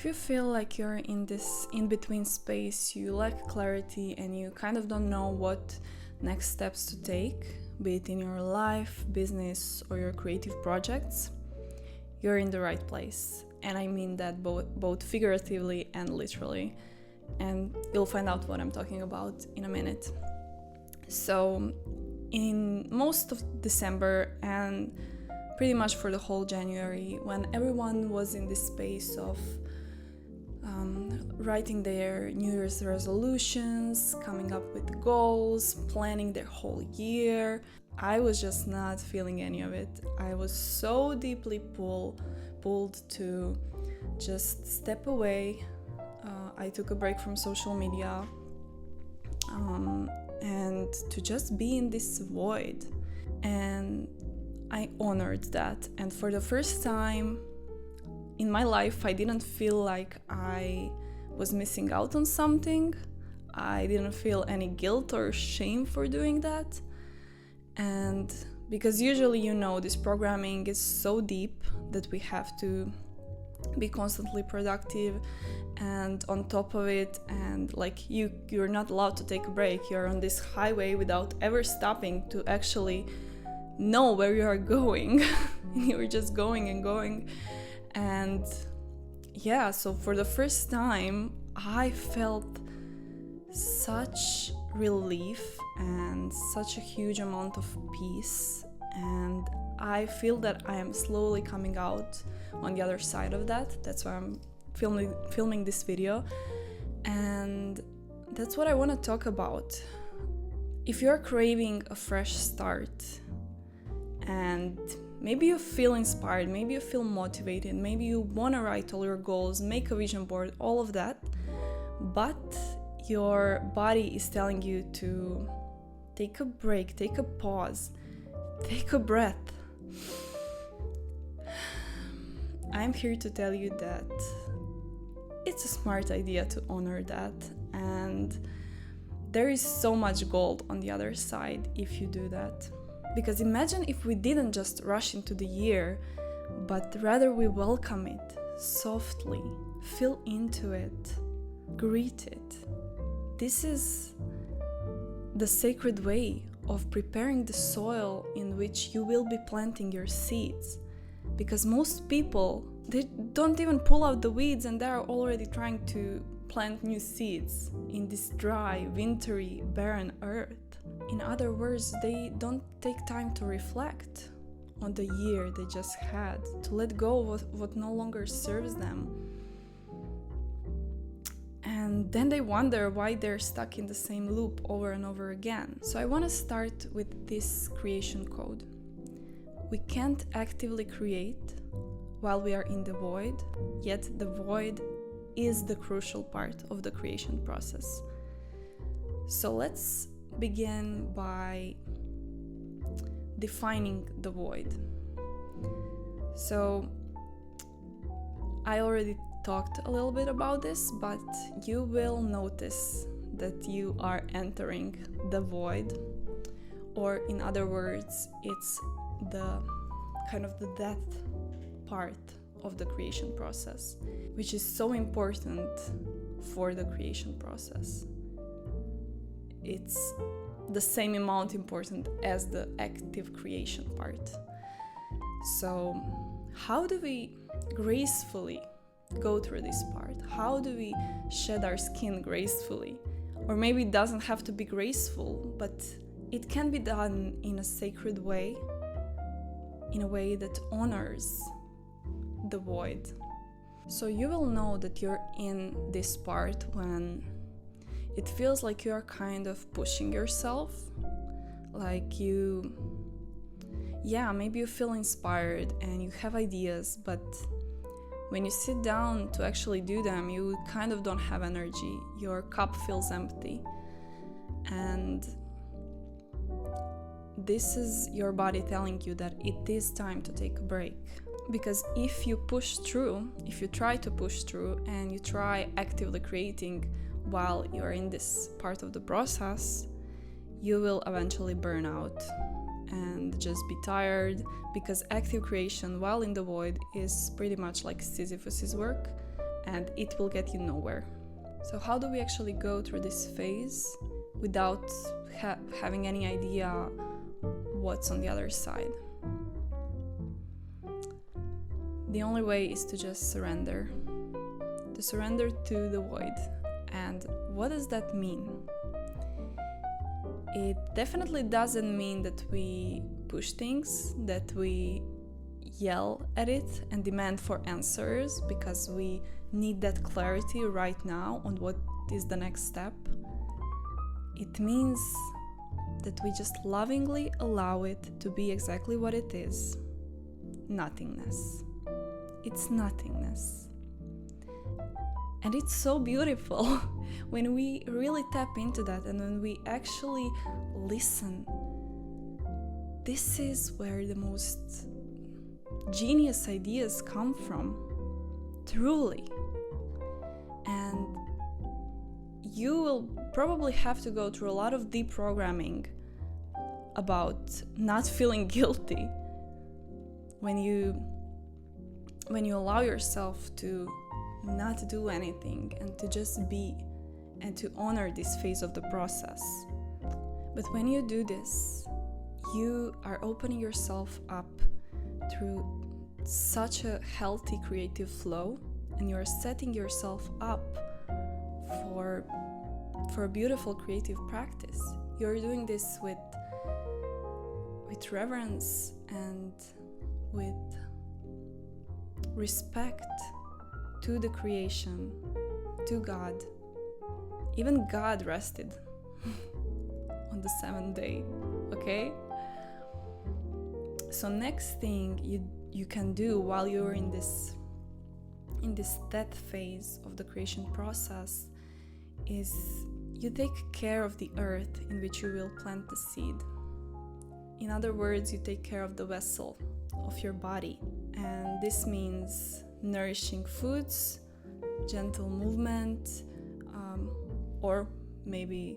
If you feel like you're in this in-between space, you lack clarity and you kind of don't know what next steps to take, be it in your life, business, or your creative projects, you're in the right place. And I mean that both figuratively and literally. And you'll find out what I'm talking about in a minute. So in most of December and pretty much for the whole January, when everyone was in this space of writing their New Year's resolutions, coming up with goals, planning their whole year, I was just not feeling any of it. I was so deeply pulled to just step away. I took a break from social media and to just be in this void. And I honored that. And for the first time in my life, I didn't feel like I was missing out on something. I didn't feel any guilt or shame for doing that. And because usually, this programming is so deep that we have to be constantly productive and on top of it, and like you're not allowed to take a break. You're on this highway without ever stopping to actually know where you are going. You're just going and going. And yeah, so for the first time I felt such relief and such a huge amount of peace, and I feel that I am slowly coming out on the other side of that. That's why I'm filming this video, and that's what I want to talk about. If you're craving a fresh start and maybe you feel inspired, maybe you feel motivated, maybe you want to write all your goals, make a vision board, all of that, but your body is telling you to take a break, take a pause, take a breath, I'm here to tell you that it's a smart idea to honor that, and there is so much gold on the other side if you do that. Because imagine if we didn't just rush into the year, but rather we welcome it softly, feel into it, greet it. This is the sacred way of preparing the soil in which you will be planting your seeds. Because most people, they don't even pull out the weeds and they're already trying to plant new seeds in this dry, wintry, barren earth. In other words, they don't take time to reflect on the year they just had, to let go of what no longer serves them. And then they wonder why they're stuck in the same loop over and over again. So I want to start with this creation code. We can't actively create while we are in the void, yet the void is the crucial part of the creation process. So let's begin by defining the void. So I already talked a little bit about this, but you will notice that you are entering the void, or in other words, it's the kind of the death part of the creation process, which is so important for the creation process. It's the same amount important as the active creation part. So how do we gracefully go through this part? How do we shed our skin gracefully? Or maybe it doesn't have to be graceful, but it can be done in a sacred way, in a way that honors the void. So you will know that you're in this part when it feels like you're kind of pushing yourself, like maybe you feel inspired and you have ideas, but when you sit down to actually do them, you kind of don't have energy. Your cup feels empty. And this is your body telling you that it is time to take a break. Because if you try to push through and you try actively creating while you're in this part of the process, you will eventually burn out and just be tired, because active creation while in the void is pretty much like Sisyphus's work, and it will get you nowhere. So how do we actually go through this phase without having any idea what's on the other side? The only way is to just surrender. To surrender to the void. And what does that mean? It definitely doesn't mean that we push things, that we yell at it and demand for answers because we need that clarity right now on what is the next step. It means that we just lovingly allow it to be exactly what it is. Nothingness. It's nothingness. And it's so beautiful when we really tap into that and when we actually listen. This is where the most genius ideas come from, truly. And you will probably have to go through a lot of deprogramming about not feeling guilty when you allow yourself to not do anything and to just be and to honor this phase of the process. But when you do this, you are opening yourself up through such a healthy creative flow, and you're setting yourself up for a beautiful creative practice. You're doing this with reverence and with respect to the creation, to God. Even God rested on the 7th day, okay? So next thing you can do while you're in this death phase of the creation process is you take care of the earth in which you will plant the seed. In other words, you take care of the vessel of your body. And this means nourishing foods, gentle movement, or maybe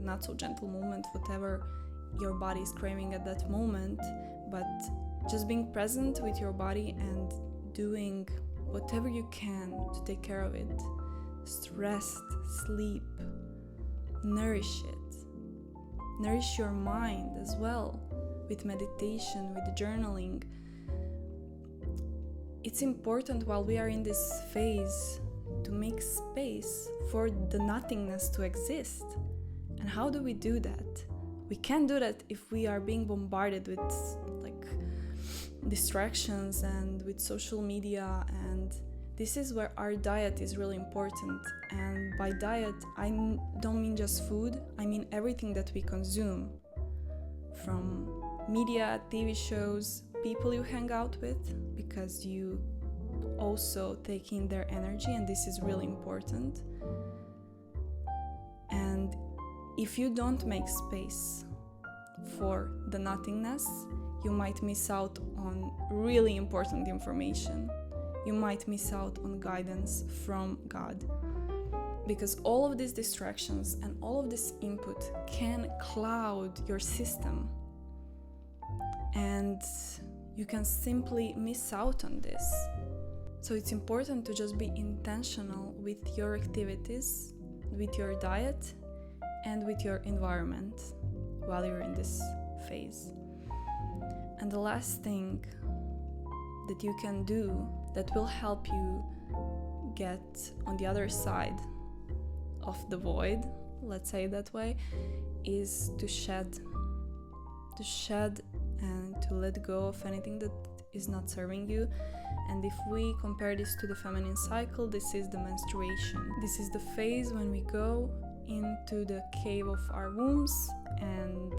not so gentle movement, whatever your body is craving at that moment, but just being present with your body and doing whatever you can to take care of it. Just rest, sleep, nourish it. Nourish your mind as well with meditation, with journaling. It's important while we are in this phase to make space for the nothingness to exist. And how do we do that? We can't do that if we are being bombarded with distractions and with social media, and this is where our diet is really important. And by diet, I don't mean just food, I mean everything that we consume, from media, TV shows, people you hang out with, because you also take in their energy, and this is really important. And if you don't make space for the nothingness, you might miss out on really important information. You might miss out on guidance from God. Because all of these distractions and all of this input can cloud your system. And you can simply miss out on this. So it's important to just be intentional with your activities, with your diet, and with your environment while you're in this phase. And the last thing that you can do that will help you get on the other side of the void, let's say it that way, is to shed and to let go of anything that is not serving you. And if we compare this to the feminine cycle, this is the menstruation. This is the phase when we go into the cave of our wombs and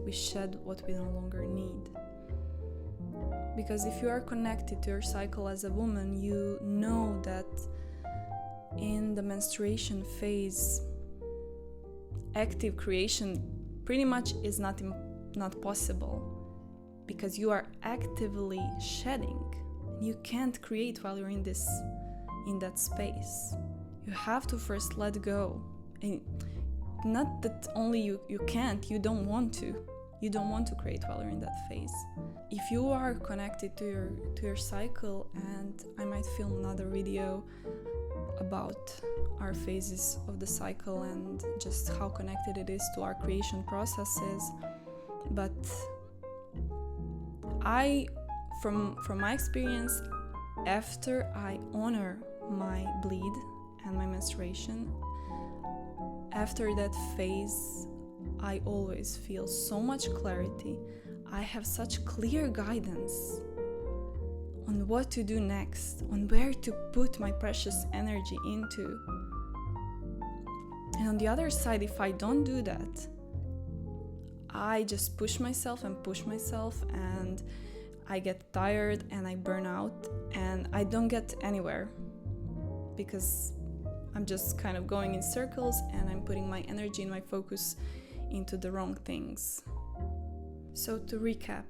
we shed what we no longer need. Because if you are connected to your cycle as a woman, you know that in the menstruation phase, active creation pretty much is not possible, because you are actively shedding. You can't create while you're in that space. You have to first let go. And not that only you can't, you don't want to. You don't want to create while you're in that phase. If you are connected to your cycle, and I might film another video about our phases of the cycle and just how connected it is to our creation processes. But from my experience, after I honor my bleed and my menstruation, after that phase, I always feel so much clarity. I have such clear guidance on what to do next, on where to put my precious energy into. And on the other side, if I don't do that, I just push myself, and I get tired and I burn out and I don't get anywhere because I'm just kind of going in circles and I'm putting my energy and my focus into the wrong things. So to recap,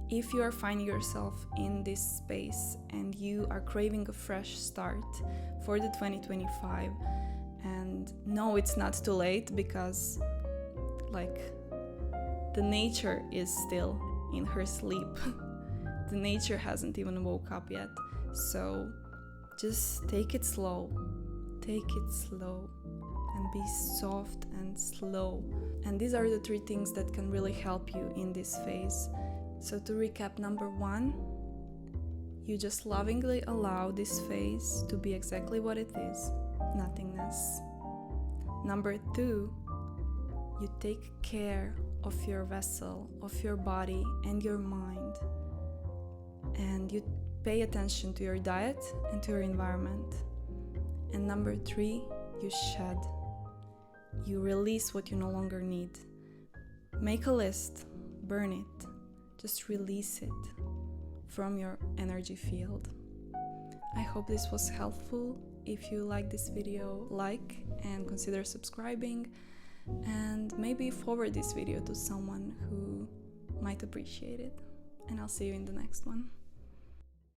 if you are finding yourself in this space and you are craving a fresh start for the 2025, and no, it's not too late, because the nature is still in her sleep. The nature hasn't even woke up yet. So just take it slow, and be soft and slow. And these are the 3 things that can really help you in this phase. So to recap, number 1, you just lovingly allow this phase to be exactly what it is, nothingness. Number 2, you take care of your vessel, of your body and your mind. And you pay attention to your diet and to your environment. And number 3, you shed. You release what you no longer need. Make a list, burn it, just release it from your energy field. I hope this was helpful. If you like this video, like and consider subscribing, and maybe forward this video to someone who might appreciate it. And I'll see you in the next one.